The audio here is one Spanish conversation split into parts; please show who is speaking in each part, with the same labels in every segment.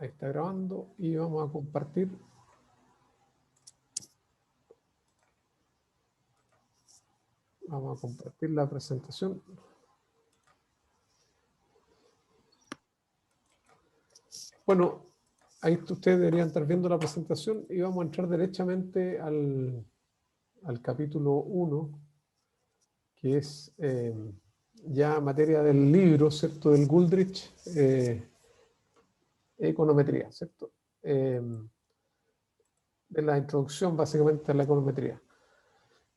Speaker 1: Ahí está grabando y vamos a compartir. Vamos a compartir la presentación. Bueno, ahí ustedes deberían estar viendo la presentación y vamos a entrar derechamente al capítulo 1, que es ya materia del libro, ¿cierto? Del Gooldrich, econometría, ¿cierto? De la introducción básicamente a la econometría.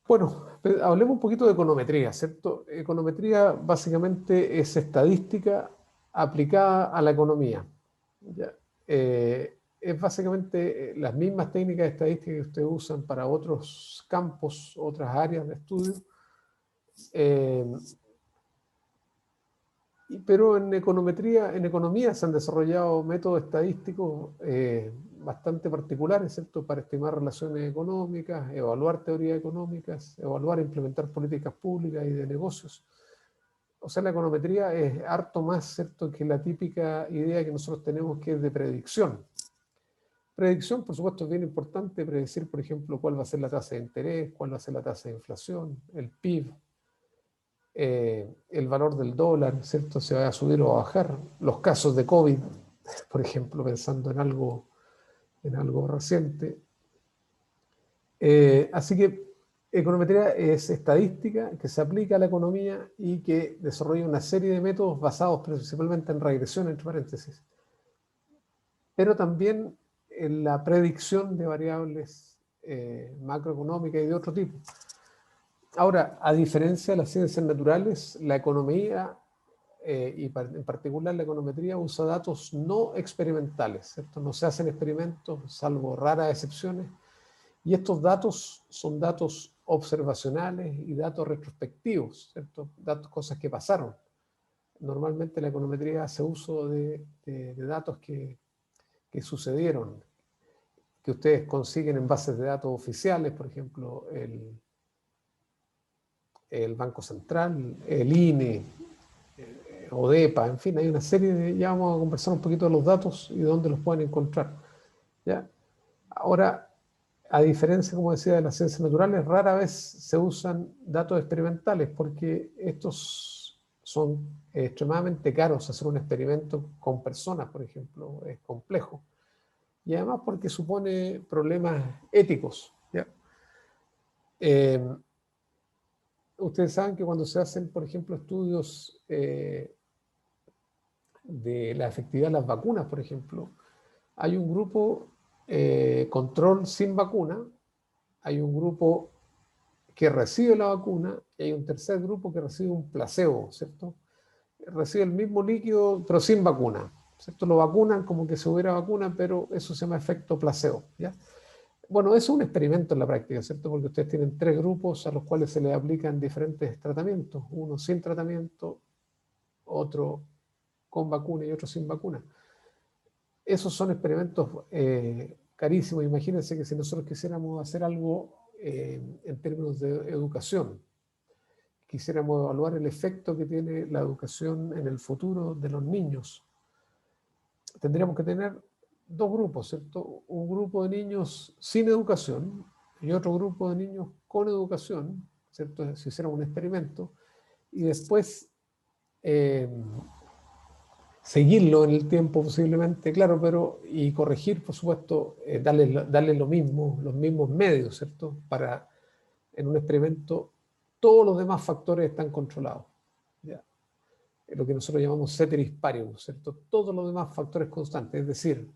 Speaker 1: Bueno, hablemos un poquito de econometría, ¿cierto? Econometría básicamente es estadística aplicada a la economía. ¿Ya? Es básicamente las mismas técnicas estadísticas que ustedes usan para otros campos, otras áreas de estudio. Pero en econometría, en economía se han desarrollado métodos estadísticos bastante particulares, ¿cierto? Para estimar relaciones económicas, evaluar teorías económicas, evaluar e implementar políticas públicas y de negocios. O sea, la econometría es harto más, ¿cierto?, que la típica idea que nosotros tenemos, que es de predicción. Predicción, por supuesto, es bien importante predecir, por ejemplo, cuál va a ser la tasa de interés, cuál va a ser la tasa de inflación, el PIB, el valor del dólar, ¿cierto? Se va a subir o a bajar. Los casos de COVID, por ejemplo, pensando en algo reciente. Así que econometría es estadística que se aplica a la economía y que desarrolla una serie de métodos basados principalmente en regresión, entre paréntesis, pero también en la predicción de variables macroeconómicas y de otro tipo. Ahora, a diferencia de las ciencias naturales, la economía y en particular la econometría usa datos no experimentales, ¿cierto? No se hacen experimentos, salvo raras excepciones, y estos datos son datos observacionales y datos retrospectivos, ¿cierto? Datos, cosas que pasaron. Normalmente la econometría hace uso de datos que sucedieron, que ustedes consiguen en bases de datos oficiales, por ejemplo, el Banco Central, el INE, ODEPA, en fin, hay una serie de... Ya vamos a conversar un poquito de los datos y de dónde los pueden encontrar. ¿Ya? Ahora, a diferencia, como decía, de las ciencias naturales, rara vez se usan datos experimentales porque estos son extremadamente caros. Hacer un experimento con personas, por ejemplo, es complejo. Y además porque supone problemas éticos. ¿Ya? Ustedes saben que cuando se hacen, por ejemplo, estudios de la efectividad de las vacunas, por ejemplo, hay un grupo control sin vacuna, hay un grupo que recibe la vacuna y hay un tercer grupo que recibe un placebo, ¿cierto? Recibe el mismo líquido pero sin vacuna, ¿cierto? Lo vacunan como que se hubiera vacuna, pero eso se llama efecto placebo, ¿ya? Bueno, eso es un experimento en la práctica, ¿cierto? Porque ustedes tienen tres grupos a los cuales se les aplican diferentes tratamientos, uno sin tratamiento, otro con vacuna y otro sin vacuna. Esos son experimentos carísimos. Imagínense que si nosotros quisiéramos hacer algo en términos de educación, quisiéramos evaluar el efecto que tiene la educación en el futuro de los niños, tendríamos que tener dos grupos, ¿cierto? Un grupo de niños sin educación y otro grupo de niños con educación, ¿cierto? Si hiciéramos un experimento, y después seguirlo en el tiempo posiblemente, claro, pero y corregir, por supuesto, darle lo mismo, los mismos medios, ¿cierto? Para, en un experimento, todos los demás factores están controlados. ¿Ya? Lo que nosotros llamamos ceteris paribus, ¿cierto? Todos los demás factores constantes, es decir,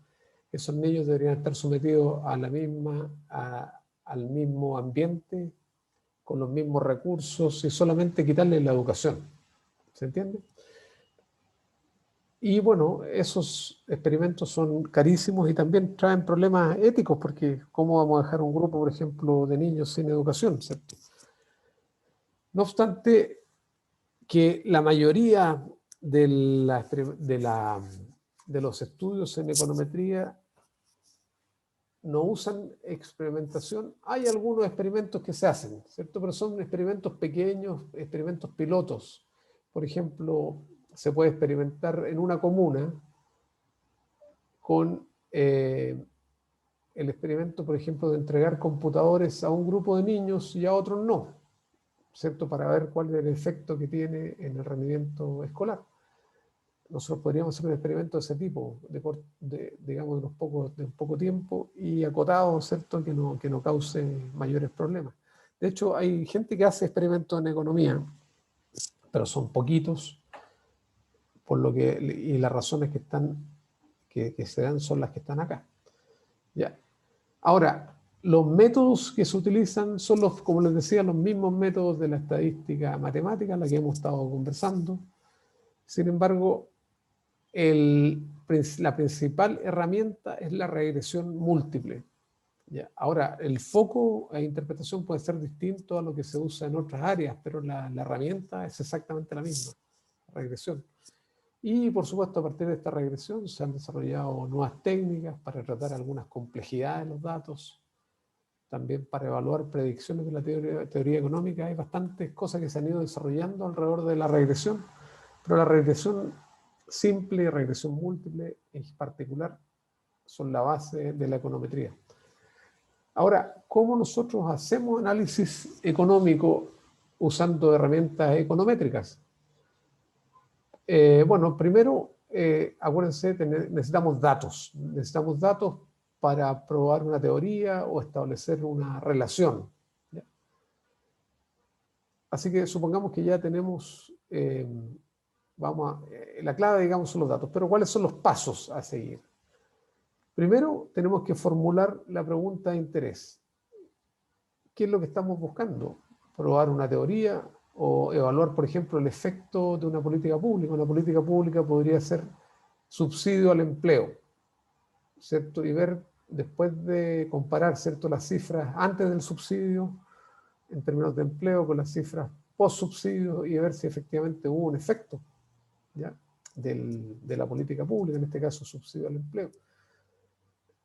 Speaker 1: esos niños deberían estar sometidos a al mismo ambiente, con los mismos recursos y solamente quitarles la educación. ¿Se entiende? Y bueno, esos experimentos son carísimos y también traen problemas éticos, porque ¿cómo vamos a dejar un grupo, por ejemplo, de niños sin educación? ¿Cierto? No obstante, que la mayoría de los estudios en econometría no usan experimentación. Hay algunos experimentos que se hacen, ¿cierto? Pero son experimentos pequeños, experimentos pilotos. Por ejemplo, se puede experimentar en una comuna con el experimento, por ejemplo, de entregar computadores a un grupo de niños y a otros no, ¿cierto? Para ver cuál es el efecto que tiene en el rendimiento escolar. Nosotros podríamos hacer un experimento de ese tipo, digamos, de un poco tiempo y acotado, ¿cierto? Que no cause mayores problemas. De hecho, hay gente que hace experimentos en economía, pero son poquitos, y las razones que se dan son las que están acá. ¿Ya? Ahora, los métodos que se utilizan son como les decía, los mismos métodos de la estadística matemática, la que hemos estado conversando. Sin embargo, la principal herramienta es la regresión múltiple. ¿Ya? Ahora, el foco e interpretación puede ser distinto a lo que se usa en otras áreas, pero la herramienta es exactamente la misma, regresión. Y, por supuesto, a partir de esta regresión se han desarrollado nuevas técnicas para tratar algunas complejidades de los datos, también para evaluar predicciones de la teoría económica. Hay bastantes cosas que se han ido desarrollando alrededor de la regresión, pero la regresión simple y regresión múltiple en particular son la base de la econometría. Ahora, ¿cómo nosotros hacemos análisis económico usando herramientas econométricas? Bueno, primero, acuérdense, necesitamos datos. Necesitamos datos para probar una teoría o establecer una relación. ¿Ya? Así que supongamos que ya tenemos, la clave, digamos, son los datos, pero ¿cuáles son los pasos a seguir? Primero, tenemos que formular la pregunta de interés. ¿Qué es lo que estamos buscando? ¿Probar una teoría o evaluar, por ejemplo, el efecto de una política pública? Una política pública podría ser subsidio al empleo, ¿cierto? Y ver, después de comparar, ¿cierto?, las cifras antes del subsidio en términos de empleo con las cifras post subsidio y ver si efectivamente hubo un efecto, ¿ya?, de la política pública, en este caso subsidio al empleo.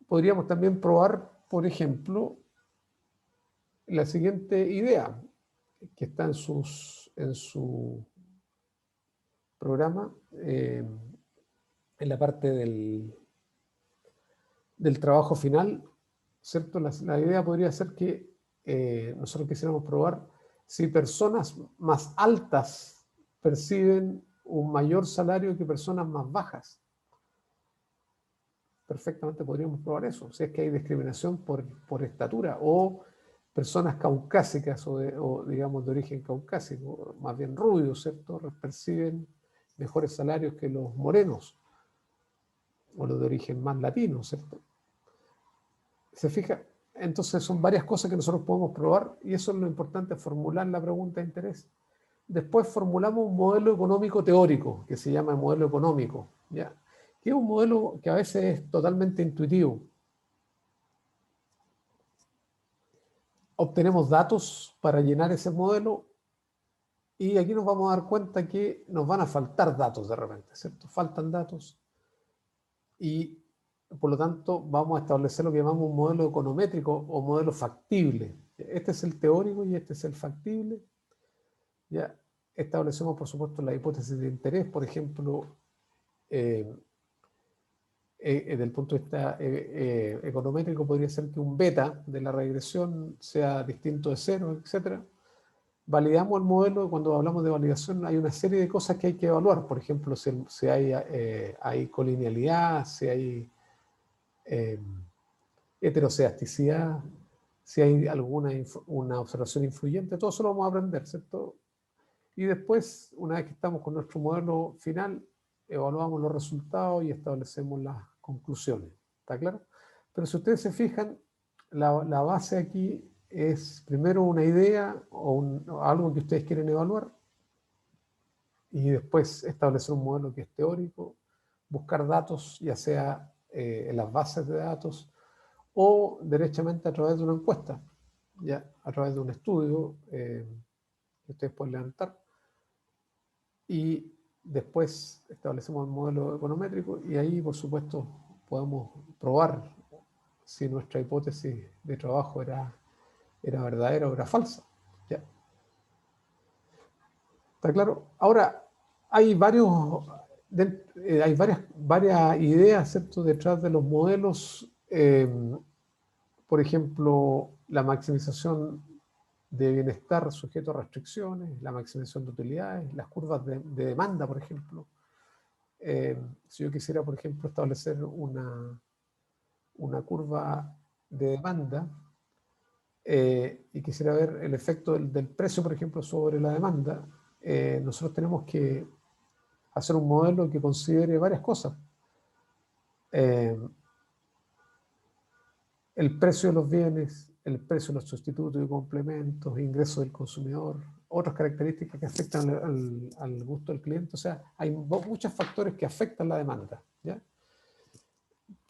Speaker 1: Podríamos también probar, por ejemplo, la siguiente idea que está en su programa, en la parte del trabajo final, ¿cierto? La idea podría ser que nosotros quisiéramos probar si personas más altas perciben un mayor salario que personas más bajas. Perfectamente podríamos probar eso, si es que hay discriminación por estatura, o personas caucásicas o digamos de origen caucásico, más bien rubios, ¿cierto?, perciben mejores salarios que los morenos o los de origen más latino, ¿cierto? ¿Se fija? Entonces son varias cosas que nosotros podemos probar y eso es lo importante, formular la pregunta de interés. Después formulamos un modelo económico teórico que se llama modelo económico, ¿ya?, que es un modelo que a veces es totalmente intuitivo. Obtenemos datos para llenar ese modelo y aquí nos vamos a dar cuenta que nos van a faltar datos de repente, ¿cierto? Faltan datos y por lo tanto vamos a establecer lo que llamamos un modelo econométrico o modelo factible. Este es el teórico y este es el factible. Ya establecemos, por supuesto, la hipótesis de interés, por ejemplo, desde el punto de vista econométrico podría ser que un beta de la regresión sea distinto de cero, etc. Validamos el modelo. Cuando hablamos de validación hay una serie de cosas que hay que evaluar, por ejemplo, si hay colinealidad, si hay heterocedasticidad, si hay una observación influyente, todo eso lo vamos a aprender, ¿cierto? Y después, una vez que estamos con nuestro modelo final, evaluamos los resultados y establecemos las conclusiones. ¿Está claro? Pero si ustedes se fijan, la base aquí es primero una idea o algo que ustedes quieren evaluar y después establecer un modelo que es teórico, buscar datos, ya sea en las bases de datos o derechamente a través de una encuesta, ya a través de un estudio que ustedes pueden levantar. Y después establecemos el modelo econométrico y ahí, por supuesto, podemos probar si nuestra hipótesis de trabajo era verdadera o era falsa. ¿Ya? ¿Está claro? Ahora, hay varios hay varias ideas, ¿cierto?, detrás de los modelos. Por ejemplo, la maximización de bienestar sujeto a restricciones, la maximización de utilidades, las curvas de demanda, por ejemplo. Si yo quisiera, por ejemplo, establecer una curva de demanda y quisiera ver el efecto del precio, por ejemplo, sobre la demanda, nosotros tenemos que hacer un modelo que considere varias cosas. El precio de los bienes, el precio de los sustitutos y complementos, ingresos del consumidor, otras características que afectan al gusto del cliente. O sea, hay muchos factores que afectan la demanda, ¿ya?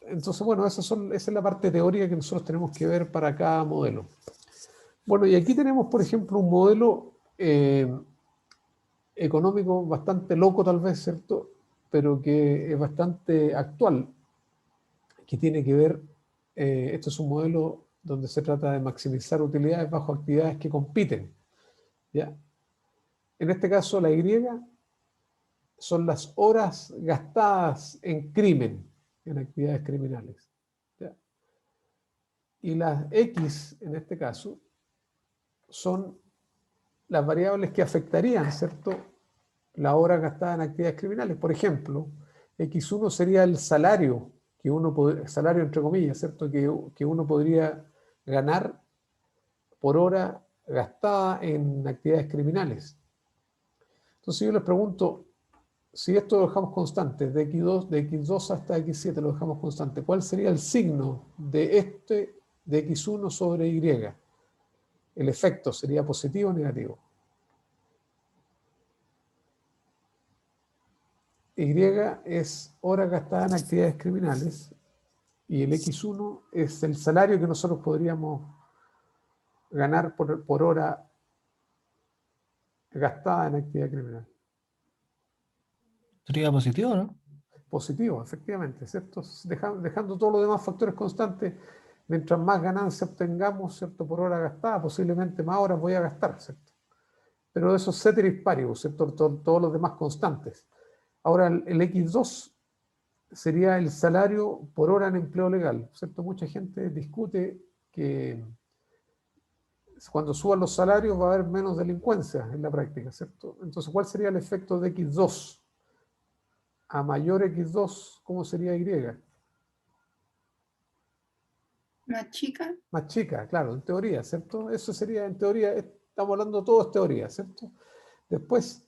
Speaker 1: Entonces, bueno, esa es la parte teórica que nosotros tenemos que ver para cada modelo. Bueno, y aquí tenemos, por ejemplo, un modelo económico bastante loco tal vez, ¿cierto? Pero que es bastante actual, que tiene que ver, esto es un modelo donde se trata de maximizar utilidades bajo actividades que compiten, ¿ya? En este caso, la Y son las horas gastadas en crimen, en actividades criminales, ¿ya? Y las X, en este caso, son las variables que afectarían, ¿cierto?, la hora gastada en actividades criminales. Por ejemplo, X1 sería el salario que uno salario entre comillas, ¿cierto?, que uno podría ganar por hora gastada en actividades criminales. Entonces yo les pregunto, si esto lo dejamos constante, de X2 hasta X7 lo dejamos constante, ¿cuál sería el signo de X1 sobre Y? ¿El efecto sería positivo o negativo? Y es hora gastada en actividades criminales y el X1 es el salario que nosotros podríamos ganar por hora gastada en actividad criminal.
Speaker 2: Sería positivo, ¿no?
Speaker 1: Positivo, efectivamente, ¿cierto? Dejando todos los demás factores constantes, mientras más ganancia obtengamos, ¿cierto?, por hora gastada, posiblemente más horas voy a gastar, ¿cierto? Pero eso es ceteris paribus, ¿cierto? Todos los demás constantes. Ahora, el X2 sería el salario por hora en empleo legal, ¿cierto? Mucha gente discute que cuando suban los salarios va a haber menos delincuencia en la práctica, ¿cierto? Entonces, ¿cuál sería el efecto de X2? A mayor X2, ¿cómo sería Y?
Speaker 3: Más chica.
Speaker 1: Más chica, claro, en teoría, ¿cierto? Eso sería, en teoría, estamos hablando todo es teoría, ¿cierto? Después,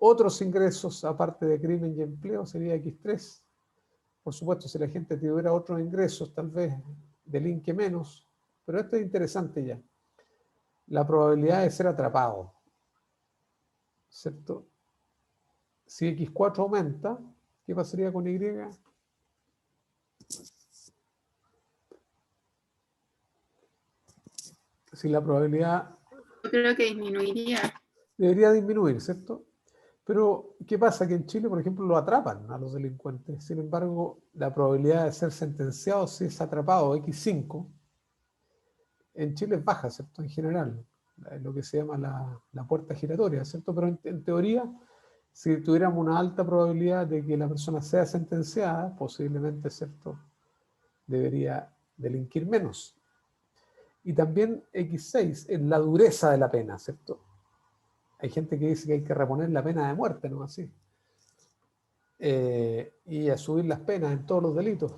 Speaker 1: otros ingresos, aparte de crimen y empleo, sería X3. Por supuesto, si la gente tuviera otros ingresos, tal vez delinque menos, pero esto es interesante ya. La probabilidad de ser atrapado, ¿cierto? Si X4 aumenta, ¿qué pasaría con Y? Si la probabilidad
Speaker 3: Yo creo que disminuiría.
Speaker 1: debería disminuir, ¿cierto? Pero, ¿qué pasa? Que en Chile, por ejemplo, lo atrapan a los delincuentes. Sin embargo, la probabilidad de ser sentenciado si es atrapado X5, en Chile es baja, ¿cierto? En general, lo que se llama la puerta giratoria, ¿cierto? Pero en teoría, si tuviéramos una alta probabilidad de que la persona sea sentenciada, posiblemente, ¿cierto?, debería delinquir menos. Y también X6 es la dureza de la pena, ¿cierto? Hay gente que dice que hay que reponer la pena de muerte, ¿no? Así. Y a subir las penas en todos los delitos.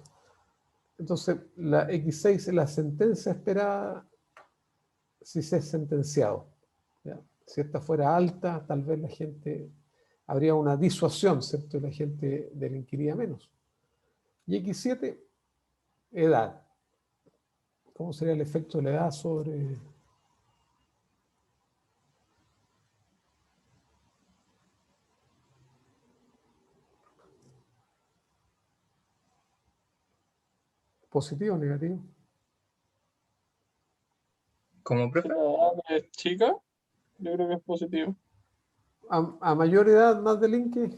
Speaker 1: Entonces, la X6 es la sentencia esperada si se es sentenciado, ¿ya? Si esta fuera alta, tal vez la gente, habría una disuasión, ¿cierto? Y la gente delinquiría menos. Y X7, edad. ¿Cómo sería el efecto de la edad sobre... positivo o negativo?
Speaker 4: ¿Cómo prefiero?
Speaker 5: La edad es chica, yo creo que es positivo.
Speaker 1: A mayor edad, más delinque.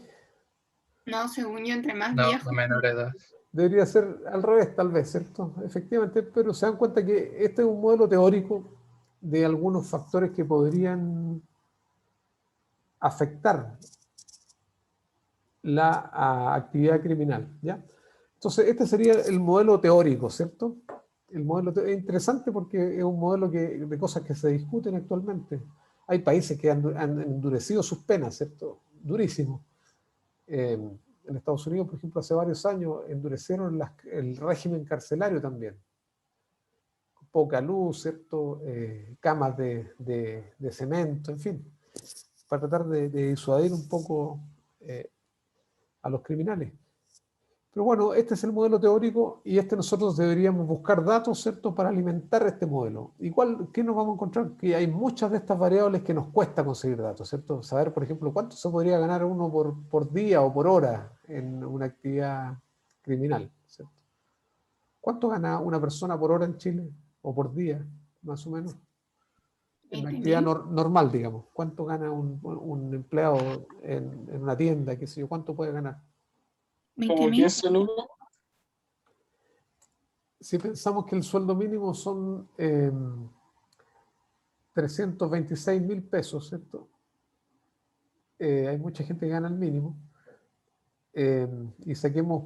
Speaker 3: No, según yo, entre más
Speaker 4: No,
Speaker 3: viejo.
Speaker 4: a menor edad.
Speaker 1: Debería ser al revés, tal vez, ¿cierto? Efectivamente, pero se dan cuenta que este es un modelo teórico de algunos factores que podrían afectar la actividad criminal, ¿ya? Entonces, este sería el modelo teórico, ¿cierto? El modelo es interesante porque es un modelo de cosas que se discuten actualmente. Hay países que han endurecido sus penas, ¿cierto? Durísimo. En Estados Unidos, por ejemplo, hace varios años endurecieron el régimen carcelario también. Poca luz, ¿cierto? Camas de cemento, en fin, para tratar de disuadir un poco a los criminales. Pero bueno, este es el modelo teórico y nosotros deberíamos buscar datos, ¿cierto?, para alimentar este modelo. Igual, ¿qué nos vamos a encontrar? Que hay muchas de estas variables que nos cuesta conseguir datos, ¿cierto? Saber, por ejemplo, cuánto se podría ganar uno por día o por hora en una actividad criminal, ¿cierto? ¿Cuánto gana una persona por hora en Chile o por día, más o menos? En una actividad
Speaker 3: 20.000.
Speaker 1: normal, digamos. ¿Cuánto gana un empleado en una tienda, qué sé yo? ¿Cuánto puede ganar?
Speaker 5: Como
Speaker 3: 20.000.
Speaker 5: 10 lucas.
Speaker 1: Si pensamos que el sueldo mínimo son 326.000 pesos, ¿cierto? Hay mucha gente que gana el mínimo. Y saquemos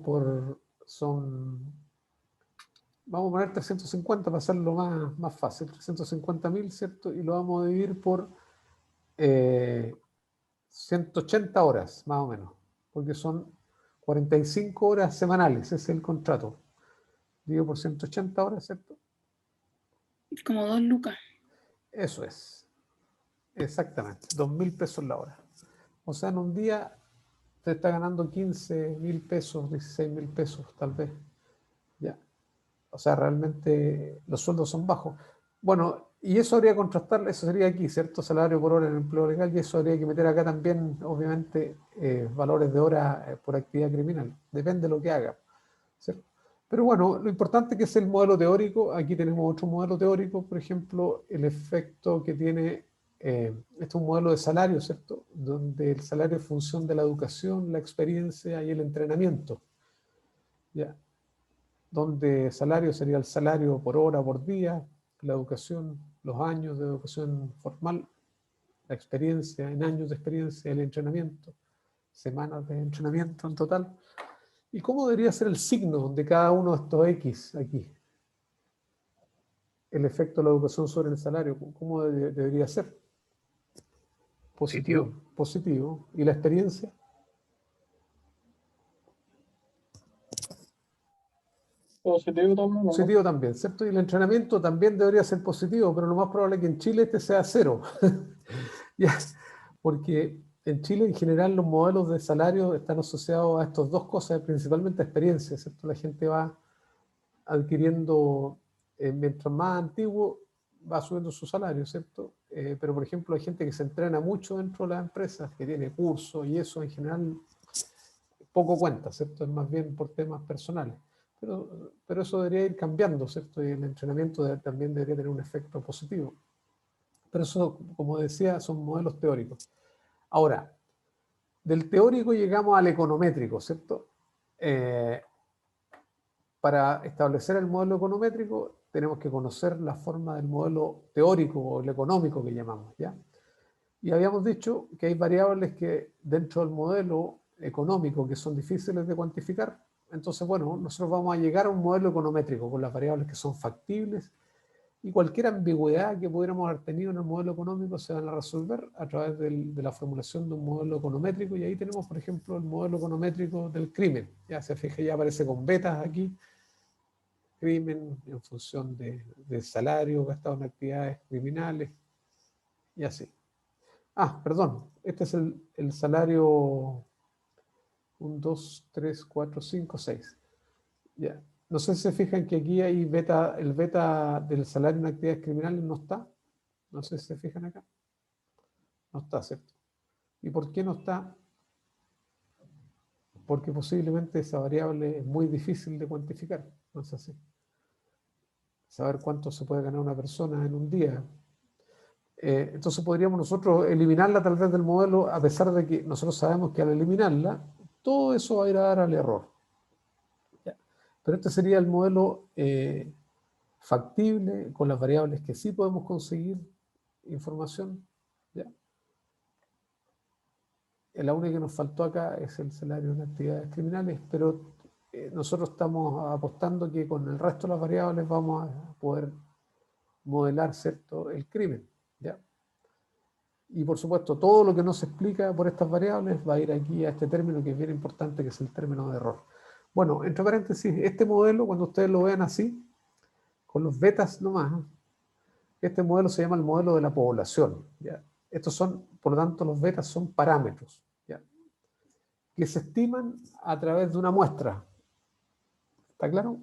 Speaker 1: vamos a poner 350 para hacerlo más fácil, 350.000, ¿cierto? Y lo vamos a dividir por 180 horas, más o menos, porque son 45 horas semanales, ese es el contrato. Divido por 180 horas, ¿cierto?
Speaker 3: Como 2 lucas.
Speaker 1: Eso es, exactamente, 2.000 pesos la hora. O sea, en un día te está ganando 15.000 pesos, 16.000 pesos, tal vez. Ya. O sea, realmente los sueldos son bajos. Bueno, y eso habría que contrastar, eso sería aquí, ¿cierto? Salario por hora en empleo legal, y eso habría que meter acá también, obviamente, valores de hora por actividad criminal. Depende de lo que haga, ¿cierto? Pero bueno, lo importante que es el modelo teórico, aquí tenemos otro modelo teórico, por ejemplo, el efecto que tiene, este es un modelo de salario, ¿cierto? Donde el salario es función de la educación, la experiencia y el entrenamiento, ¿ya? Donde salario sería el salario por hora, por día, la educación, los años de educación formal, la experiencia en años de experiencia, el entrenamiento, semanas de entrenamiento en total. ¿Y cómo debería ser el signo de cada uno de estos X aquí? El efecto de la educación sobre el salario, ¿cómo debería ser? Positivo. Positivo. ¿Y la experiencia?
Speaker 5: Positivo también, ¿no?
Speaker 1: Positivo también, ¿cierto? Y el entrenamiento también debería ser positivo, pero lo más probable es que en Chile este sea cero. Ya, porque en Chile en general los modelos de salario están asociados a estas dos cosas, principalmente a experiencia, ¿cierto? La gente va adquiriendo, mientras más antiguo, va subiendo su salario, ¿cierto? Pero por ejemplo hay gente que se entrena mucho dentro de las empresas, que tiene cursos y eso en general poco cuenta, ¿cierto? Es más bien por temas personales. Pero eso debería ir cambiando, ¿cierto? Y el entrenamiento también debería tener un efecto positivo. Pero eso, como decía, son modelos teóricos. Ahora, del teórico llegamos al econométrico, ¿cierto? Para establecer el modelo econométrico tenemos que conocer la forma del modelo teórico o el económico que llamamos, ¿ya? Y habíamos dicho que hay variables que dentro del modelo económico que son difíciles de cuantificar. Entonces, bueno, nosotros vamos a llegar a un modelo econométrico con las variables que son factibles y cualquier ambigüedad que pudiéramos haber tenido en el modelo económico se van a resolver a través de la formulación de un modelo econométrico. Y ahí tenemos, por ejemplo, el modelo econométrico del crimen. Ya se fija, ya aparece con betas aquí. Crimen en función de salario gastado en actividades criminales y así. Ah, perdón, este es el salario 1, 2, 3, 4, 5, 6. Ya. No sé si se fijan que aquí hay el beta del salario en actividades criminales no está. No sé si se fijan acá. No está, ¿cierto? ¿Y por qué no está? Porque posiblemente esa variable es muy difícil de cuantificar. No es así. Saber cuánto se puede ganar una persona en un día. Entonces podríamos nosotros eliminarla tal vez del modelo, a pesar de que nosotros sabemos que al eliminarla, todo eso va a ir a dar al error. ¿Ya? Pero este sería el modelo factible, con las variables que sí podemos conseguir información. ¿Ya? La única que nos faltó acá es el salario en actividades criminales, pero nosotros estamos apostando que con el resto de las variables vamos a poder modelar, ¿cierto?, el crimen, ¿ya? Y por supuesto, todo lo que no se explica por estas variables va a ir aquí a este término que es bien importante, que es el término de error. Bueno, entre paréntesis, este modelo, cuando ustedes lo vean así, con los betas nomás, este modelo se llama el modelo de la población, ¿ya? Estos son, por lo tanto, los betas son parámetros, ¿ya?, que se estiman a través de una muestra. ¿Está claro?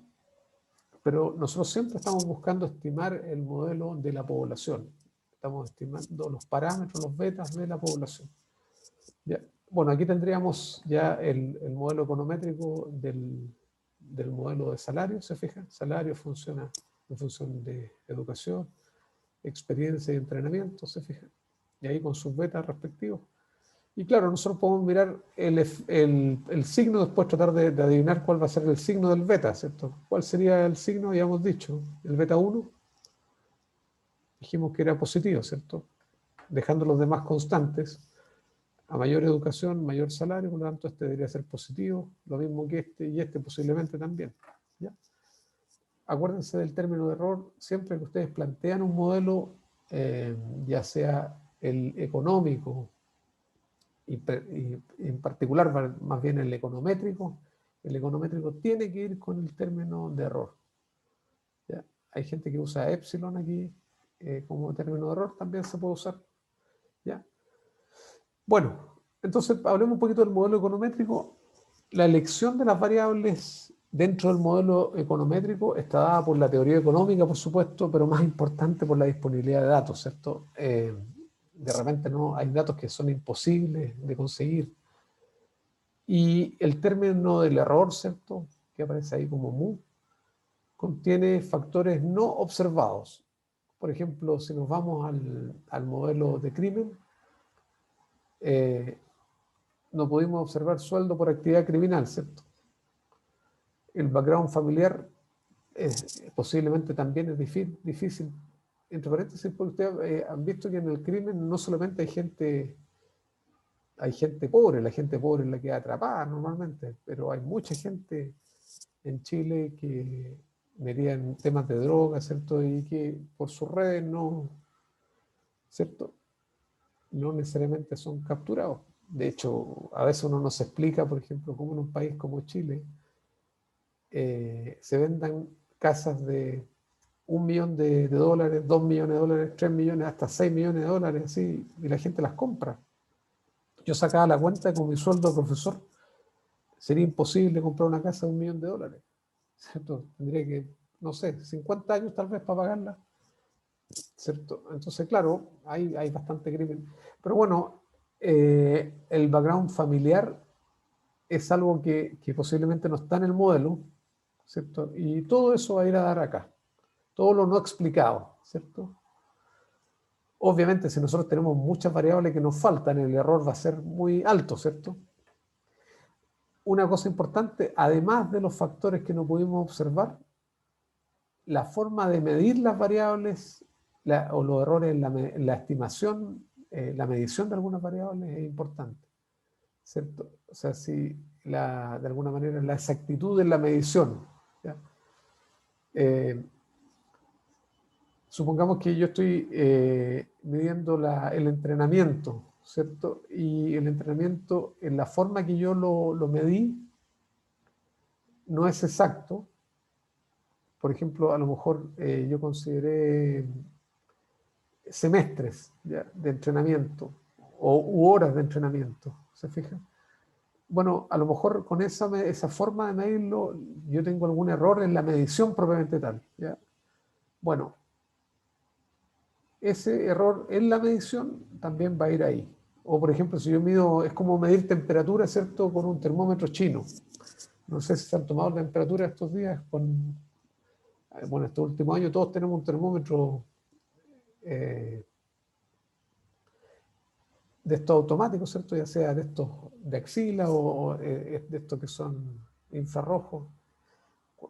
Speaker 1: Pero nosotros siempre estamos buscando estimar el modelo de la población. Estamos estimando los parámetros, los betas de la población. ¿Ya? Bueno, aquí tendríamos ya el modelo econométrico del modelo de salario, ¿se fijan? Salario funciona en función de educación, experiencia y entrenamiento, ¿se fijan? Y ahí con sus betas respectivos. Y claro, nosotros podemos mirar el signo, después tratar de adivinar cuál va a ser el signo del beta, ¿cierto? ¿Cuál sería el signo? Ya hemos dicho, el beta 1. Dijimos que era positivo, ¿cierto? Dejando los demás constantes. A mayor educación, mayor salario, por lo tanto este debería ser positivo, lo mismo que este y este posiblemente también, ¿ya? Acuérdense del término de error, siempre que ustedes plantean un modelo, ya sea el económico, y en particular más bien el econométrico tiene que ir con el término de error, ¿ya? Hay gente que usa epsilon aquí como término de error, también se puede usar, ¿ya? Bueno, entonces hablemos un poquito del modelo econométrico. La elección de las variables dentro del modelo econométrico está dada por la teoría económica, por supuesto, pero más importante por la disponibilidad de datos, ¿cierto? De repente no hay datos que son imposibles de conseguir. Y el término del error, ¿cierto?, que aparece ahí como mu, contiene factores no observados. Por ejemplo, si nos vamos al modelo de crimen, no pudimos observar sueldo por actividad criminal, ¿cierto? El background familiar posiblemente también es difícil. Entre paréntesis, porque ustedes han visto que en el crimen no solamente hay gente pobre, la gente pobre es la que queda atrapada normalmente, pero hay mucha gente en Chile que metía en temas de droga, ¿cierto? Y que por sus redes no, ¿cierto?, no necesariamente son capturados. De hecho, a veces uno no se explica, por ejemplo, cómo en un país como Chile se vendan casas de $1 millón de dólares, $2 millones de dólares, 3 millones, hasta 6 millones de dólares, así, y la gente las compra. Yo sacaba la cuenta de con mi sueldo de profesor, sería imposible comprar una casa de $1 millón de dólares, ¿cierto? Tendría que, no sé, 50 años tal vez para pagarla, ¿cierto? Entonces, claro, hay bastante crimen. Pero bueno, el background familiar es algo que posiblemente no está en el modelo, ¿cierto? Y todo eso va a ir a dar acá. Todo lo no explicado, ¿cierto? Obviamente, si nosotros tenemos muchas variables que nos faltan, el error va a ser muy alto, ¿cierto? Una cosa importante, además de los factores que no pudimos observar, la forma de medir las variables o los errores en la estimación, la medición de algunas variables es importante, ¿cierto? O sea, si de alguna manera la exactitud en la medición, ¿ya? Supongamos que yo estoy midiendo el entrenamiento, ¿cierto? Y el entrenamiento, en la forma que yo lo medí, no es exacto. Por ejemplo, a lo mejor yo consideré semestres, ¿ya?, de entrenamiento u horas de entrenamiento, ¿se fijan? Bueno, a lo mejor con esa forma de medirlo, yo tengo algún error en la medición propiamente tal, ¿ya? Bueno, ese error en la medición también va a ir ahí. O por ejemplo, si yo mido, es como medir temperatura, ¿cierto?, con un termómetro chino. No sé si se han tomado la temperatura estos días bueno, estos últimos años todos tenemos un termómetro de estos automáticos, ¿cierto? Ya sea de estos de axila o de estos que son infrarrojos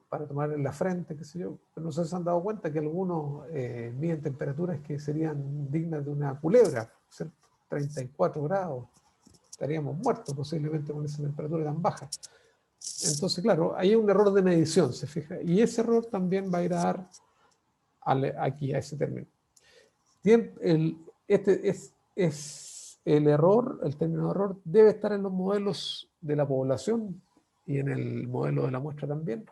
Speaker 1: para tomar en la frente, qué sé yo. Pero no sé si se han dado cuenta que algunos miden temperaturas que serían dignas de una culebra, ¿cierto? 34 grados, estaríamos muertos posiblemente con esa temperatura tan baja. Entonces, claro, hay un error de medición, se fija, y ese error también va a ir a dar aquí a ese término. Este es el error, el término de error debe estar en los modelos de la población y en el modelo de la muestra también.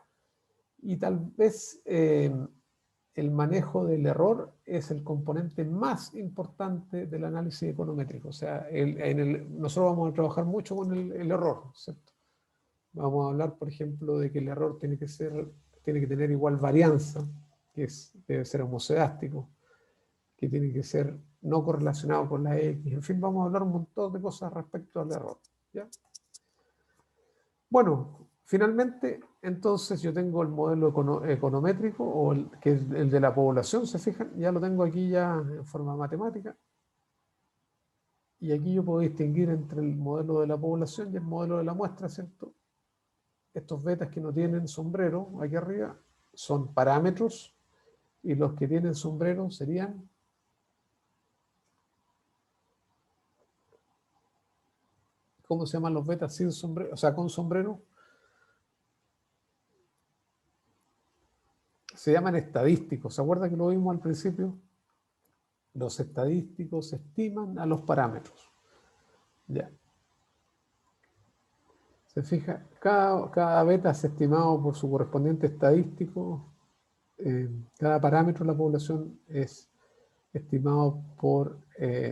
Speaker 1: Y tal vez el manejo del error es el componente más importante del análisis econométrico. O sea, nosotros vamos a trabajar mucho con el error, ¿cierto? Vamos a hablar, por ejemplo, de que el error tiene que tener igual varianza, debe ser homocedástico, que tiene que ser no correlacionado con la X. En fin, vamos a hablar un montón de cosas respecto al error, ¿ya? Bueno, finalmente, entonces yo tengo el modelo econométrico, que es el de la población, ¿se fijan? Ya lo tengo aquí ya en forma matemática. Y aquí yo puedo distinguir entre el modelo de la población y el modelo de la muestra, ¿cierto? Estos betas que no tienen sombrero, aquí arriba, son parámetros, y los que tienen sombrero serían... ¿Cómo se llaman los betas sin sombrero? O sea, con sombrero. Se llaman estadísticos. ¿Se acuerdan que lo vimos al principio? Los estadísticos estiman a los parámetros. Ya. Se fija, cada beta es estimado por su correspondiente estadístico. Cada parámetro de la población es estimado por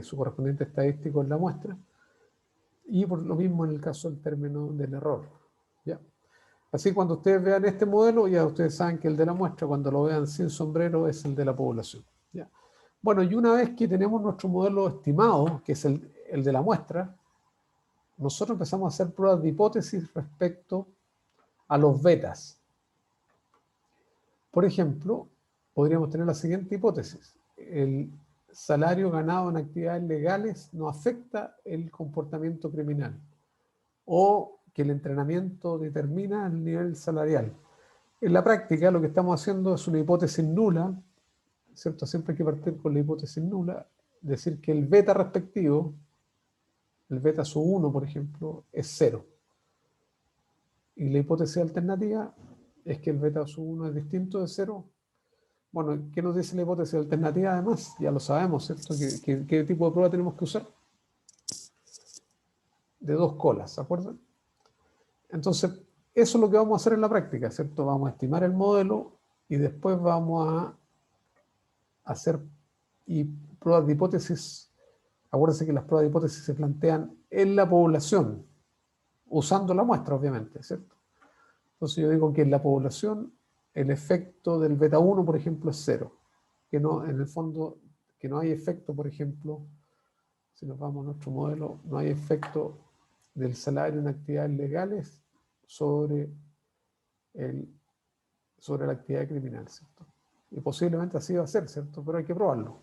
Speaker 1: su correspondiente estadístico en la muestra. Y por lo mismo en el caso del término del error. ¿Ya? Así cuando ustedes vean este modelo, ya ustedes saben que el de la muestra, cuando lo vean sin sombrero, es el de la población. ¿Ya? Bueno, y una vez que tenemos nuestro modelo estimado, que es el de la muestra, nosotros empezamos a hacer pruebas de hipótesis respecto a los betas. Por ejemplo, podríamos tener la siguiente hipótesis. El salario ganado en actividades legales no afecta el comportamiento criminal. O que el entrenamiento determina el nivel salarial. En la práctica, lo que estamos haciendo es una hipótesis nula, ¿cierto? Siempre hay que partir con la hipótesis nula, decir que el beta respectivo, el beta sub 1, por ejemplo, es 0. Y la hipótesis alternativa es que el beta sub 1 es distinto de 0. Bueno, ¿qué nos dice la hipótesis alternativa además? Ya lo sabemos, ¿cierto? ¿Qué tipo de prueba tenemos que usar? De 2 colas, ¿se acuerdan? Entonces, eso es lo que vamos a hacer en la práctica, ¿cierto? Vamos a estimar el modelo y después vamos a hacer pruebas de hipótesis. Acuérdense que las pruebas de hipótesis se plantean en la población, usando la muestra, obviamente, ¿cierto? Entonces yo digo que en la población el efecto del beta 1, por ejemplo, es 0. Que no, en el fondo, que no hay efecto, por ejemplo, si nos vamos a nuestro modelo, no hay efecto del salario en actividades legales sobre la actividad criminal, ¿cierto? Y posiblemente así va a ser, ¿cierto? Pero hay que probarlo.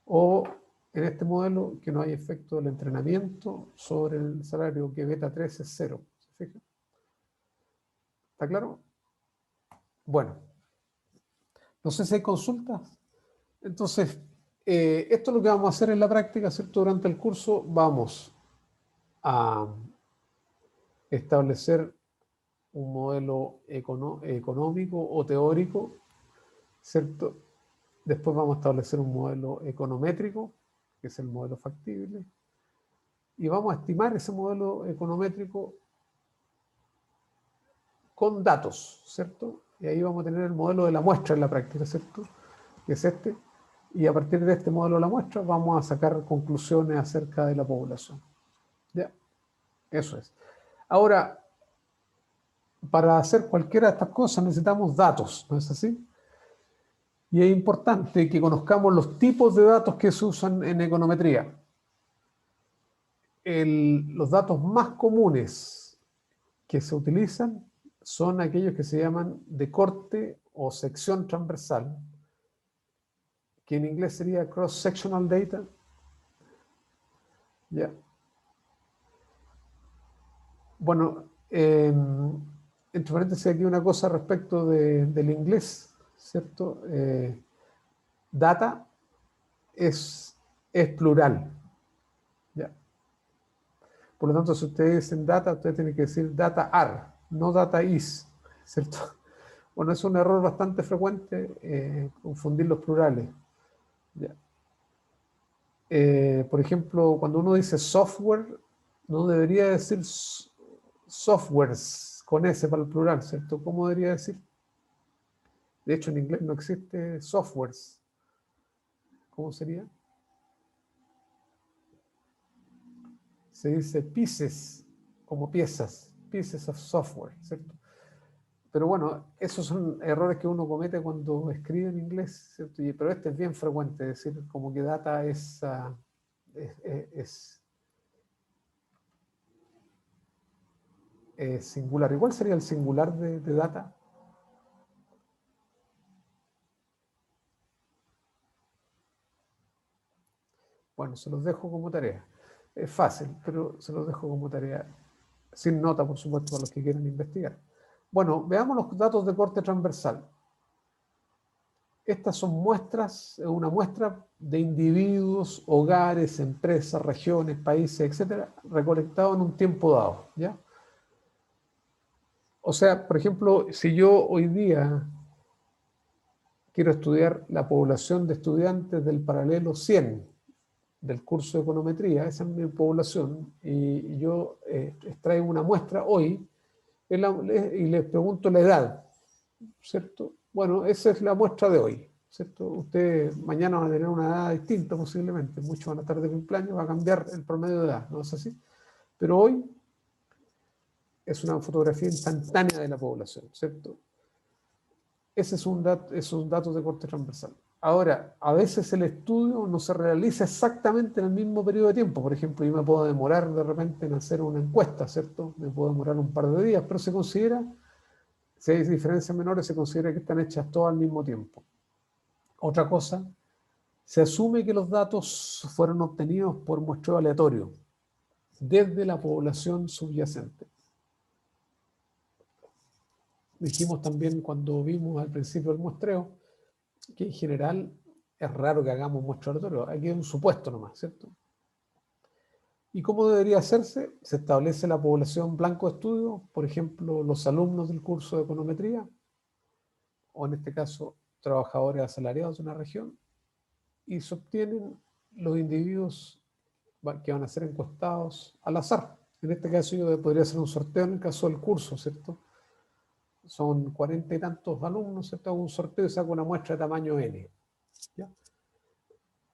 Speaker 1: O en este modelo que no hay efecto del entrenamiento sobre el salario, que beta 3 es 0. ¿Se fijan? ¿Está claro? Bueno, no sé si hay consultas. Entonces, esto es lo que vamos a hacer en la práctica, ¿cierto? Durante el curso vamos a establecer un modelo económico o teórico, ¿cierto? Después vamos a establecer un modelo econométrico, que es el modelo factible, y vamos a estimar ese modelo econométrico con datos, ¿cierto? Y ahí vamos a tener el modelo de la muestra en la práctica, ¿cierto? Que es este. Y a partir de este modelo de la muestra vamos a sacar conclusiones acerca de la población. ¿Ya? Eso es. Ahora, para hacer cualquiera de estas cosas necesitamos datos, ¿no es así? Y es importante que conozcamos los tipos de datos que se usan en econometría. Los datos más comunes que se utilizan son aquellos que se llaman de corte o sección transversal, que en inglés sería cross-sectional data. ¿Ya? Bueno, entre paréntesis aquí una cosa respecto del inglés, ¿cierto? Data es plural. ¿Ya? Por lo tanto, si ustedes dicen data, ustedes tienen que decir data are, no data is, ¿cierto? Bueno, es un error bastante frecuente confundir los plurales. Ya. Por ejemplo, cuando uno dice software, no debería decir softwares con S para el plural, ¿cierto? ¿Cómo debería decir? De hecho, en inglés no existe softwares. ¿Cómo sería? Se dice pieces, como piezas, pieces of software, ¿cierto? Pero bueno, esos son errores que uno comete cuando escribe en inglés, ¿cierto? Pero este es bien frecuente, es decir, como que data es singular. ¿Y cuál sería el singular de data? Bueno, se los dejo como tarea. Es fácil, pero se los dejo como tarea, sin nota, por supuesto, para los que quieran investigar. Bueno, veamos los datos de corte transversal. Estas son muestras, una muestra de individuos, hogares, empresas, regiones, países, etcétera, recolectados en un tiempo dado, ¿ya? O sea, por ejemplo, si yo hoy día quiero estudiar la población de estudiantes del paralelo 100 del curso de econometría, esa es mi población, y yo extraigo una muestra hoy y les pregunto la edad, ¿cierto? Bueno, esa es la muestra de hoy, ¿cierto? Ustedes mañana van a tener una edad distinta posiblemente, muchos van a estar de cumpleaños, va a cambiar el promedio de edad, ¿no es así? Pero hoy es una fotografía instantánea de la población, ¿cierto? Ese es un dato, esos datos de corte transversal. Ahora, a veces el estudio no se realiza exactamente en el mismo periodo de tiempo. Por ejemplo, yo me puedo demorar de repente en hacer una encuesta, ¿cierto? Me puedo demorar un par de días, pero se considera, si hay diferencias menores, se considera que están hechas todas al mismo tiempo. Otra cosa, se asume que los datos fueron obtenidos por muestreo aleatorio desde la población subyacente. Dijimos también cuando vimos al principio el muestreo que en general es raro que hagamos muestreo aleatorio. Aquí hay un supuesto nomás, ¿cierto? ¿Y cómo debería hacerse? Se establece la población blanco de estudio, por ejemplo, los alumnos del curso de econometría, o en este caso, trabajadores asalariados de una región, y se obtienen los individuos que van a ser encuestados al azar. En este caso yo podría hacer un sorteo en el caso del curso, ¿cierto? Son 40 y tantos alumnos, ¿cierto? Hago un sorteo y saco una muestra de tamaño N, ¿ya?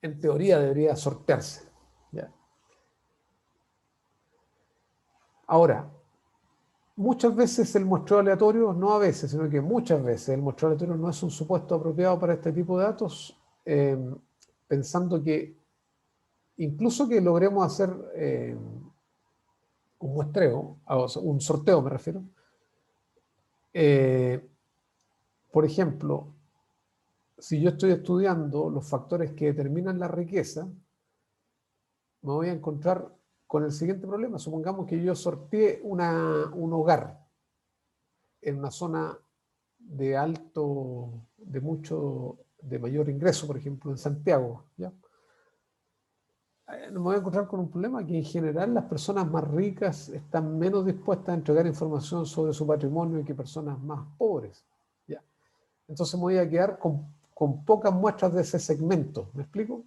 Speaker 1: En teoría debería sortearse, ¿ya? Ahora, muchas veces el muestreo aleatorio, no a veces, sino que muchas veces el muestreo aleatorio no es un supuesto apropiado para este tipo de datos, pensando que incluso que logremos hacer un muestreo, o sea, un sorteo me refiero, por ejemplo, si yo estoy estudiando los factores que determinan la riqueza, me voy a encontrar con el siguiente problema. Supongamos que yo sorteé un hogar en una zona de alto, de mayor ingreso, por ejemplo, en Santiago, ¿ya? Me voy a encontrar con un problema que en general las personas más ricas están menos dispuestas a entregar información sobre su patrimonio que personas más pobres, ¿ya? Entonces me voy a quedar con pocas muestras de ese segmento, ¿me explico?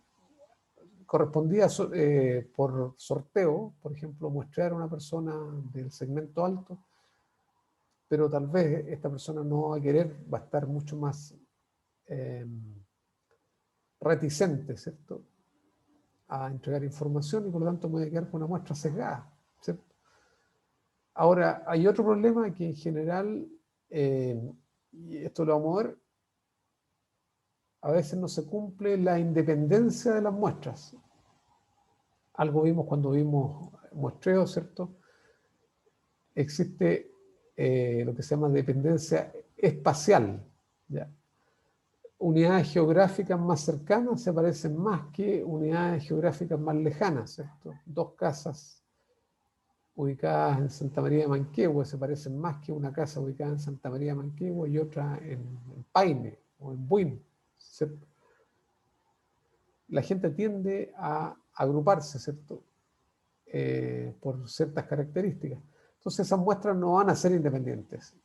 Speaker 1: Correspondía por sorteo, por ejemplo, muestrear a una persona del segmento alto, pero tal vez esta persona no va a querer, va a estar mucho más reticente, ¿cierto?, a entregar información y por lo tanto me voy a quedar con una muestra sesgada, ¿cierto? Ahora, hay otro problema que en general, y esto lo vamos a ver, a veces no se cumple la independencia de las muestras. Algo vimos cuando vimos muestreo, ¿cierto? Existe lo que se llama dependencia espacial, ¿ya? Unidades geográficas más cercanas se parecen más que unidades geográficas más lejanas, ¿cierto? Dos casas ubicadas en Santa María de Manquehue se parecen más que una casa ubicada en Santa María de Manquehue y otra en Paine o en Buin, ¿cierto? La gente tiende a agruparse, ¿cierto?, por ciertas características. Entonces esas muestras no van a ser independientes.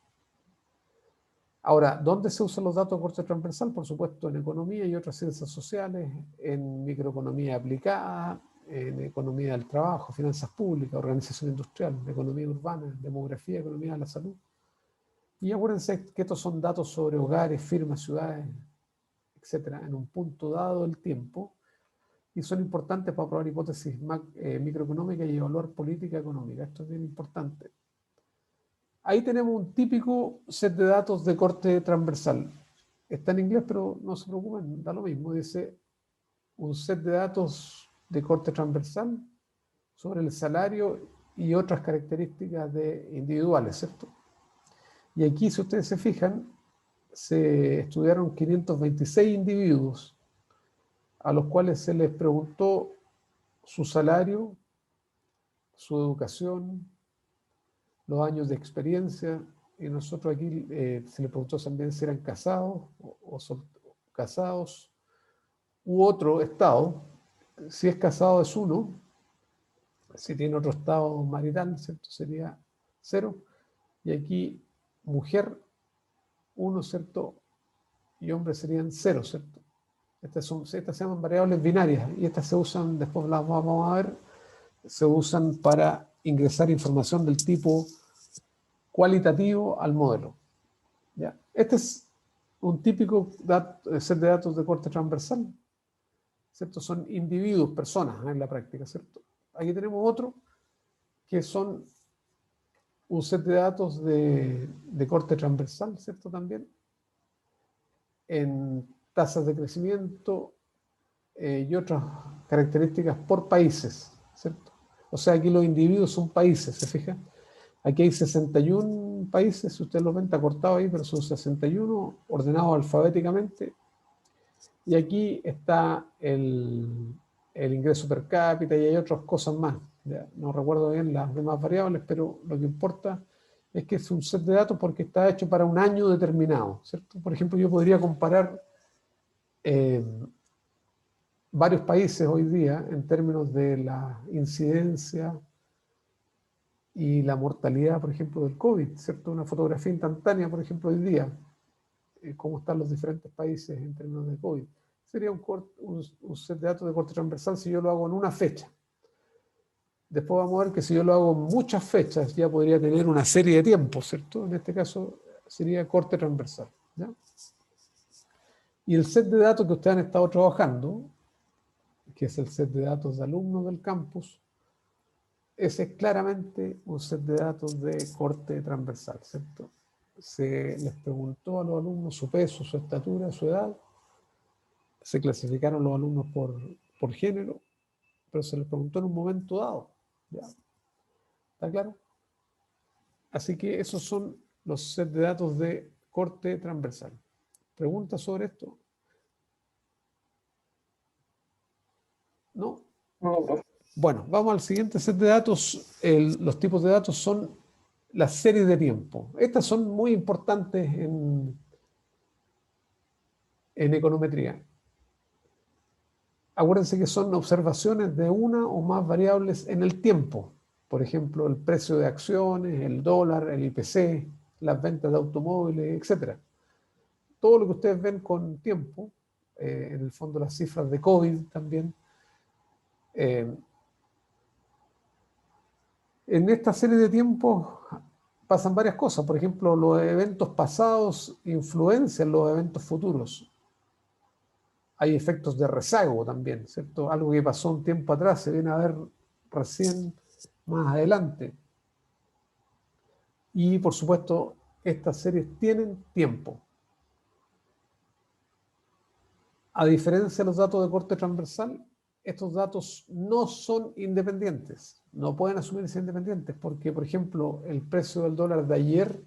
Speaker 1: Ahora, ¿dónde se usan los datos de corte transversal? Por supuesto, en economía y otras ciencias sociales, en microeconomía aplicada, en economía del trabajo, finanzas públicas, organización industrial, economía urbana, demografía, economía de la salud. Y acuérdense que estos son datos sobre hogares, firmas, ciudades, etcétera, en un punto dado del tiempo, y son importantes para probar hipótesis microeconómicas y evaluar política económica. Esto es bien importante. Ahí tenemos un típico set de datos de corte transversal. Está en inglés, pero no se preocupen, da lo mismo. Dice un set de datos de corte transversal sobre el salario y otras características individuales, ¿cierto? Y aquí, si ustedes se fijan, se estudiaron 526 individuos a los cuales se les preguntó su salario, su educación, los años de experiencia, y nosotros aquí se les preguntó también si eran casados o casados u otro estado. Si es casado es 1, si tiene otro estado marital, ¿cierto? Sería 0, y aquí mujer 1, ¿cierto? Y hombre serían 0, ¿cierto? Estas se llaman variables binarias y estas se usan, después las vamos a ver, se usan para ingresar información del tipo cualitativo al modelo. ¿Ya? Este es un típico set de datos de corte transversal, ¿cierto? Son individuos, personas en la práctica, ¿cierto? Aquí tenemos otro que son un set de datos de corte transversal, ¿cierto? También en tasas de crecimiento y otras características por países, ¿cierto? O sea, aquí los individuos son países, ¿se fijan? Aquí hay 61 países, si ustedes lo ven, está cortado ahí, pero son 61 ordenados alfabéticamente. Y aquí está el ingreso per cápita y hay otras cosas más. Ya, no recuerdo bien las demás variables, pero lo que importa es que es un set de datos porque está hecho para un año determinado, ¿cierto? Por ejemplo, yo podría comparar varios países hoy día en términos de la incidencia y la mortalidad, por ejemplo, del COVID, ¿cierto? Una fotografía instantánea, por ejemplo, hoy día, cómo están los diferentes países en términos de COVID. Sería un set de datos de corte transversal si yo lo hago en una fecha. Después vamos a ver que si yo lo hago en muchas fechas, ya podría tener una serie de tiempos, ¿cierto? En este caso sería corte transversal, ¿ya? Y el set de datos que ustedes han estado trabajando, que es el set de datos de alumnos del campus, ese es claramente un set de datos de corte transversal, ¿cierto? Se les preguntó a los alumnos su peso, su estatura, su edad, se clasificaron los alumnos por género, pero se les preguntó en un momento dado, ¿ya? ¿Está claro? Así que esos son los sets de datos de corte transversal. ¿Preguntas sobre esto? ¿No?
Speaker 5: No, profe.
Speaker 1: Bueno, vamos al siguiente set de datos. Los tipos de datos son las series de tiempo. Estas son muy importantes en econometría. Acuérdense que son observaciones de una o más variables en el tiempo. Por ejemplo, el precio de acciones, el dólar, el IPC, las ventas de automóviles, etc. Todo lo que ustedes ven con tiempo, en el fondo las cifras de COVID también. En esta serie de tiempos pasan varias cosas. Por ejemplo, los eventos pasados influencian los eventos futuros. Hay efectos de rezago también, ¿cierto? Algo que pasó un tiempo atrás se viene a ver recién más adelante. Y por supuesto, estas series tienen tiempo. A diferencia de los datos de corte transversal, estos datos no son independientes, no pueden asumirse independientes, porque, por ejemplo, el precio del dólar de ayer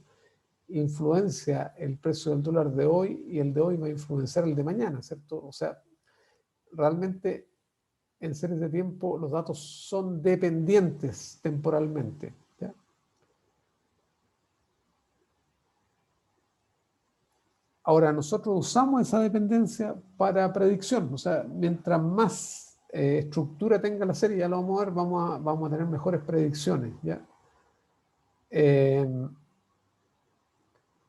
Speaker 1: influencia el precio del dólar de hoy y el de hoy va a influenciar el de mañana, ¿cierto? O sea, realmente en series de tiempo los datos son dependientes temporalmente, ¿ya? Ahora, nosotros usamos esa dependencia para predicción, o sea, mientras más estructura tenga la serie, ya lo vamos a ver, vamos a tener mejores predicciones, ¿ya?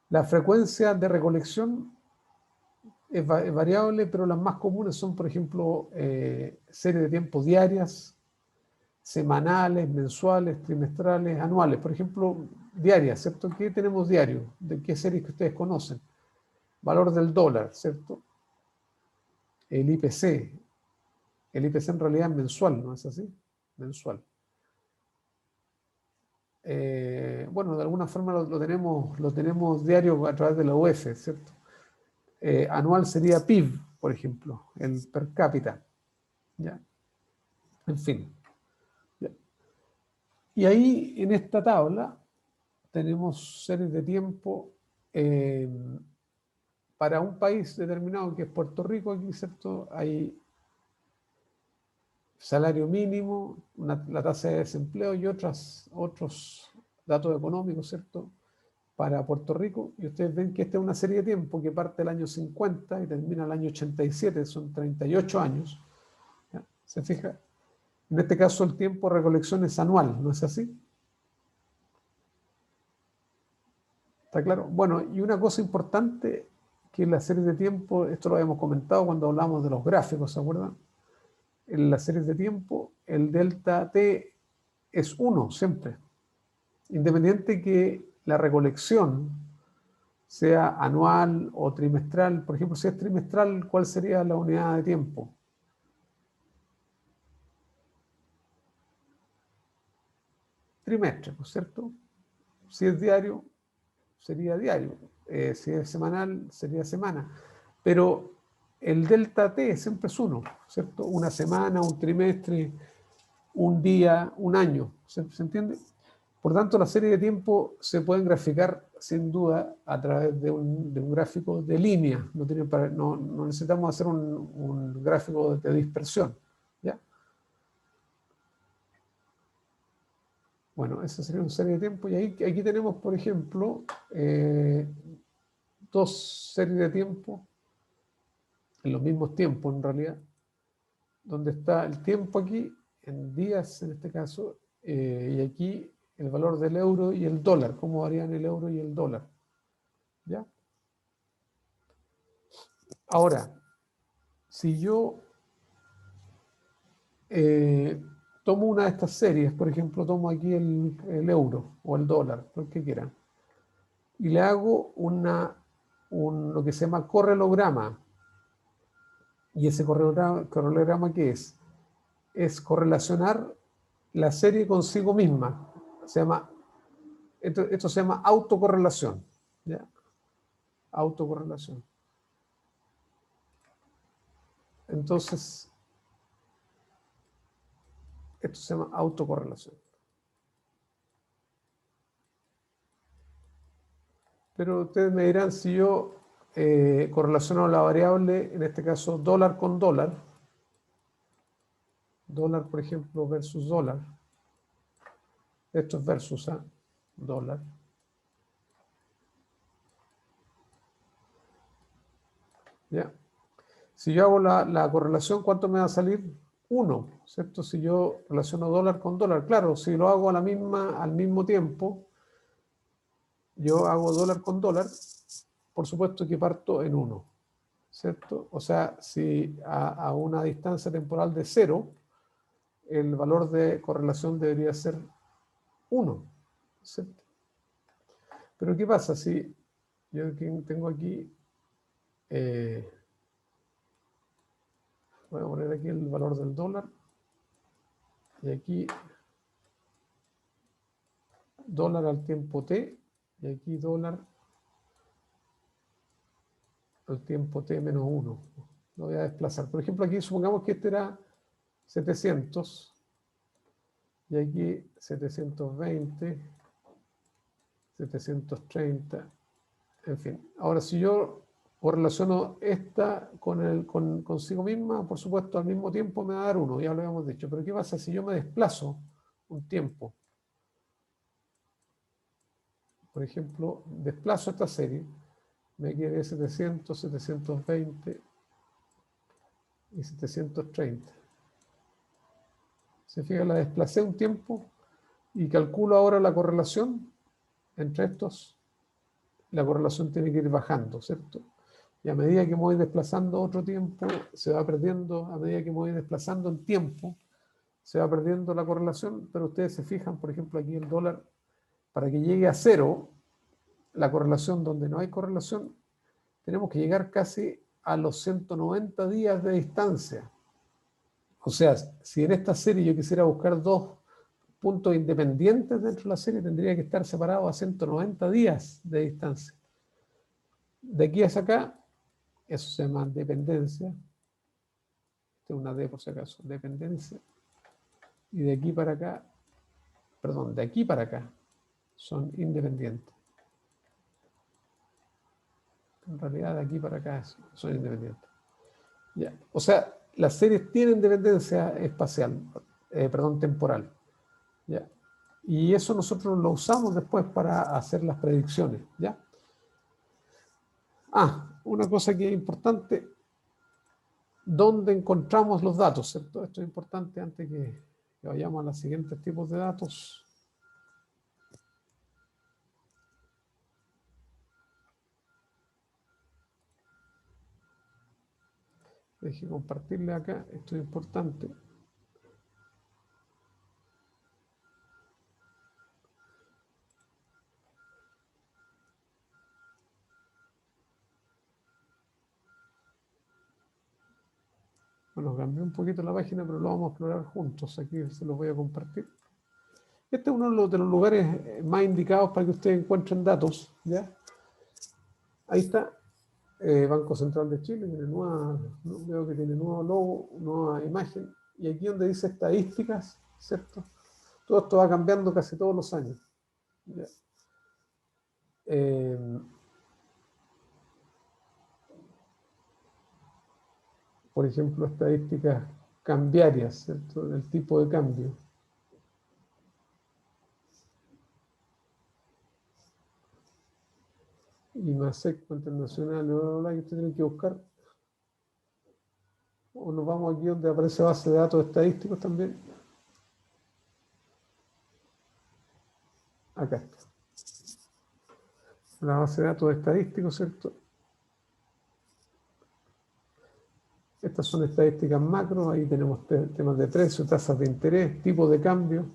Speaker 1: La frecuencia de recolección es variable, pero las más comunes son, por ejemplo, series de tiempo diarias, semanales, mensuales, trimestrales, anuales. Por ejemplo, diarias, ¿cierto? ¿Qué tenemos diario? ¿De qué series que ustedes conocen? Valor del dólar, ¿cierto? El IPC. El IPC en realidad es mensual, ¿no es así? Mensual. Bueno, de alguna forma lo tenemos diario a través de la UEF, ¿cierto? Anual sería PIB, por ejemplo, el per cápita. ¿Ya? En fin. ¿Ya? Y ahí, en esta tabla, tenemos series de tiempo para un país determinado, que es Puerto Rico, aquí, ¿cierto? Hay salario mínimo, la tasa de desempleo y otros datos económicos, ¿cierto? Para Puerto Rico, y ustedes ven que esta es una serie de tiempo que parte del año 50 y termina el año 87, son 38 años. ¿Ya? ¿Se fija? En este caso el tiempo de recolección es anual, ¿no es así? ¿Está claro? Bueno, y una cosa importante que en la serie de tiempo, esto lo habíamos comentado cuando hablamos de los gráficos, ¿se acuerdan? En las series de tiempo, el delta T es 1 siempre, independiente que la recolección sea anual o trimestral. Por ejemplo, si es trimestral, ¿cuál sería la unidad de tiempo? Trimestre, ¿no es cierto? Si es diario, sería diario. Si es semanal, sería semana. Pero el delta T siempre es 1, ¿cierto? Una semana, un trimestre, un día, un año. ¿Se entiende? Por tanto, la serie de tiempo se pueden graficar sin duda a través de un gráfico de línea. No necesitamos hacer un gráfico de dispersión. ¿Ya? Bueno, esa sería una serie de tiempo. Y aquí tenemos, por ejemplo, dos series de tiempo en los mismos tiempos, en realidad, donde está el tiempo aquí, en días en este caso, y aquí el valor del euro y el dólar, cómo varían el euro y el dólar. ¿Ya? Ahora, si yo tomo una de estas series, por ejemplo, tomo aquí el euro o el dólar, lo que quieran, y le hago lo que se llama correlograma. ¿Y ese correlograma qué es? Es correlacionar la serie consigo misma. Esto se llama autocorrelación. ¿Ya? Autocorrelación. Entonces, esto se llama autocorrelación. Pero ustedes me dirán, si yo correlaciono la variable, en este caso dólar con dólar, dólar, por ejemplo, versus dólar, esto es versus dólar, ¿ya? Si yo hago la correlación, ¿cuánto me va a salir? 1, ¿cierto? Si yo relaciono dólar con dólar. Claro, si lo hago al mismo tiempo, yo hago dólar con dólar, por supuesto que parto en 1, ¿cierto? O sea, si a una distancia temporal de 0, el valor de correlación debería ser 1, ¿cierto? Pero ¿qué pasa si yo tengo aquí, voy a poner aquí el valor del dólar, y aquí dólar al tiempo t, y aquí dólar al tiempo t menos 1. Lo voy a desplazar. Por ejemplo, aquí supongamos que este era 700, y aquí 720, 730, en fin. Ahora, si yo correlaciono esta consigo misma, por supuesto, al mismo tiempo me va a dar 1, ya lo habíamos dicho. Pero ¿qué pasa si yo me desplazo un tiempo? Por ejemplo, desplazo esta serie, me quedé 700, 720 y 730. Se fija, la desplacé un tiempo y calculo ahora la correlación entre estos. La correlación tiene que ir bajando, ¿cierto? Y a medida que me voy desplazando otro tiempo, se va perdiendo, a medida que me voy desplazando en tiempo, se va perdiendo la correlación, pero ustedes se fijan, por ejemplo, aquí el dólar, para que llegue a cero, la correlación donde no hay correlación, tenemos que llegar casi a los 190 días de distancia. O sea, si en esta serie yo quisiera buscar dos puntos independientes dentro de la serie, tendría que estar separado a 190 días de distancia. De aquí hacia acá, eso se llama dependencia. Esta es una D por si acaso, dependencia. Y de aquí para acá, perdón, de aquí para acá, son independientes. En realidad de aquí para acá son independientes. Ya. O sea, las series tienen dependencia espacial, perdón, temporal. ¿Ya? Y eso nosotros lo usamos después para hacer las predicciones. ¿Ya? Una cosa que es importante, ¿dónde encontramos los datos? ¿Cierto? Esto es importante antes que vayamos a los siguientes tipos de datos. Deje compartirle acá, esto es importante. Bueno, cambié un poquito la página, pero lo vamos a explorar juntos. Aquí se los voy a compartir. Este es uno de los lugares más indicados para que ustedes encuentren datos. ¿Ya? Ahí está. Banco Central de Chile, tiene veo que tiene nuevo logo, nueva imagen, y aquí donde dice estadísticas, ¿cierto? Todo esto va cambiando casi todos los años. Por ejemplo, estadísticas cambiarias, ¿cierto? Del tipo de cambio. Y MASEC internacional, que ustedes tienen que buscar. O nos vamos aquí donde aparece base de datos estadísticos también. Acá está. La base de datos estadísticos, ¿cierto? Estas son estadísticas macro, ahí tenemos temas de precio, tasas de interés, tipo de cambio.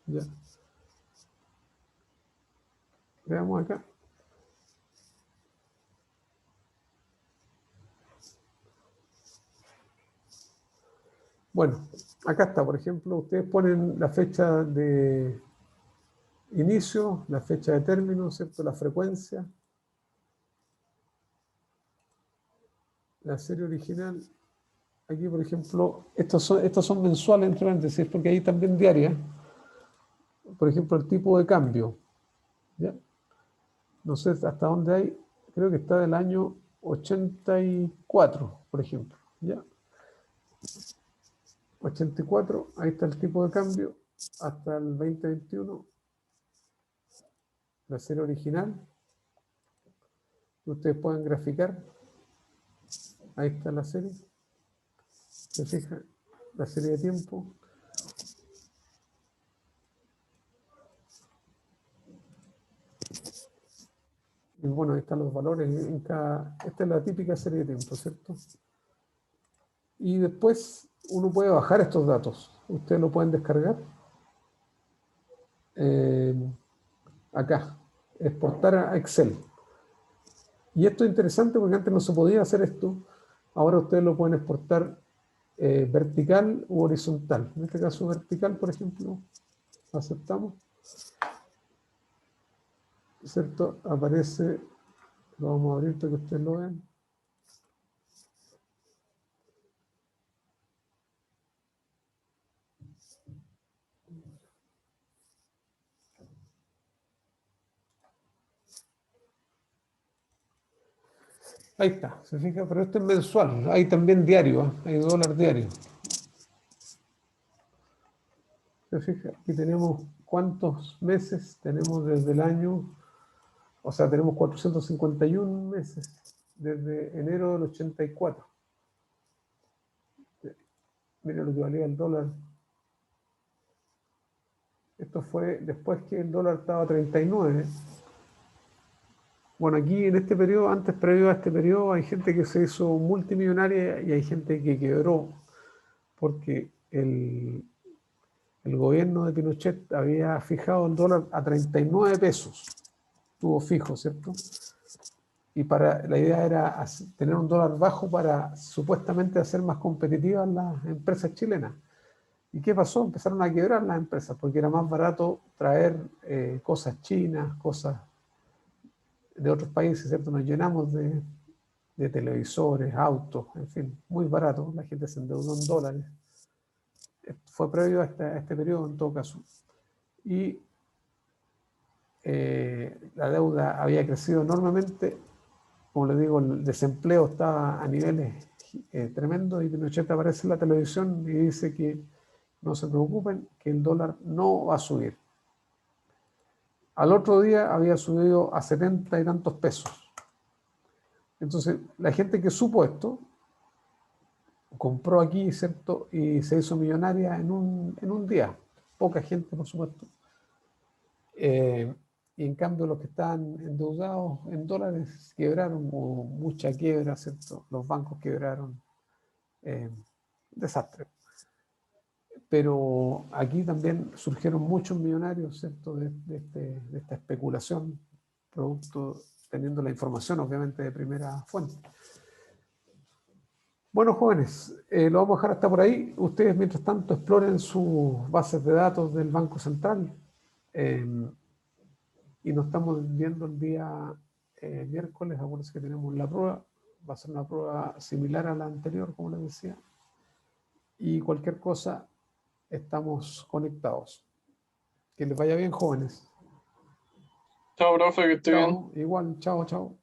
Speaker 1: ¿Ya? Veamos acá. Bueno, acá está, por ejemplo, ustedes ponen la fecha de inicio, la fecha de término, ¿cierto? La frecuencia, la serie original. Aquí, por ejemplo, estos son mensuales, entre paréntesis, porque ahí también diaria. Por ejemplo, el tipo de cambio. ¿Ya? No sé hasta dónde hay, creo que está del año 84, por ejemplo. ¿Ya? 84, ahí está el tipo de cambio, hasta el 2021. La serie original. Ustedes pueden graficar. Ahí está la serie. Se fija la serie de tiempo. Y bueno, ahí están los valores en cada. Esta es la típica serie de tiempo, ¿cierto? Y después uno puede bajar estos datos. Ustedes lo pueden descargar. Acá. Exportar a Excel. Y esto es interesante porque antes no se podía hacer esto. Ahora ustedes lo pueden exportar vertical u horizontal. En este caso vertical, por ejemplo, aceptamos. ¿Cierto? Aparece, lo vamos a abrir para que ustedes lo vean. Ahí está, se fija, pero este es mensual. Hay también diario, ¿eh? Hay dólar diario. Se fija, aquí tenemos cuántos meses tenemos desde el año, o sea, tenemos 451 meses desde enero del 84. Mira lo que valía el dólar Esto fue después que el dólar estaba a 39. Bueno, aquí en este periodo, antes previo a este periodo, hay gente que se hizo multimillonaria y hay gente que quebró porque el gobierno de Pinochet había fijado el dólar a 39 pesos. Estuvo fijo, ¿cierto? Y la idea era tener un dólar bajo para supuestamente hacer más competitivas las empresas chilenas. ¿Y qué pasó? Empezaron a quebrar las empresas porque era más barato traer cosas chinas, cosas de otros países, ¿cierto? Nos llenamos de televisores, autos, en fin, muy barato. La gente se endeudó en dólares. Fue previo a este periodo en todo caso. Y la deuda había crecido enormemente. Como les digo, el desempleo estaba a niveles tremendos y Pinochet aparece en la televisión y dice que no se preocupen, que el dólar no va a subir. Al otro día había subido a 70 y tantos pesos. Entonces, la gente que supo esto, compró aquí, ¿cierto? Y se hizo millonaria en un día. Poca gente, por supuesto. Y en cambio los que estaban endeudados en dólares quebraron, hubo mucha quiebra, ¿cierto? Los bancos quebraron. Desastre. Pero aquí también surgieron muchos millonarios, ¿cierto? De esta especulación, producto, teniendo la información obviamente de primera fuente. Bueno, jóvenes, lo vamos a dejar hasta por ahí. Ustedes, mientras tanto, exploren sus bases de datos del Banco Central. Y nos estamos viendo el día miércoles. Acuérdense que tenemos la prueba. Va a ser una prueba similar a la anterior, como les decía. Y cualquier cosa, estamos conectados. Que les vaya bien, jóvenes.
Speaker 5: Chao, profe, que esté bien.
Speaker 1: Chao, igual, chao, chao.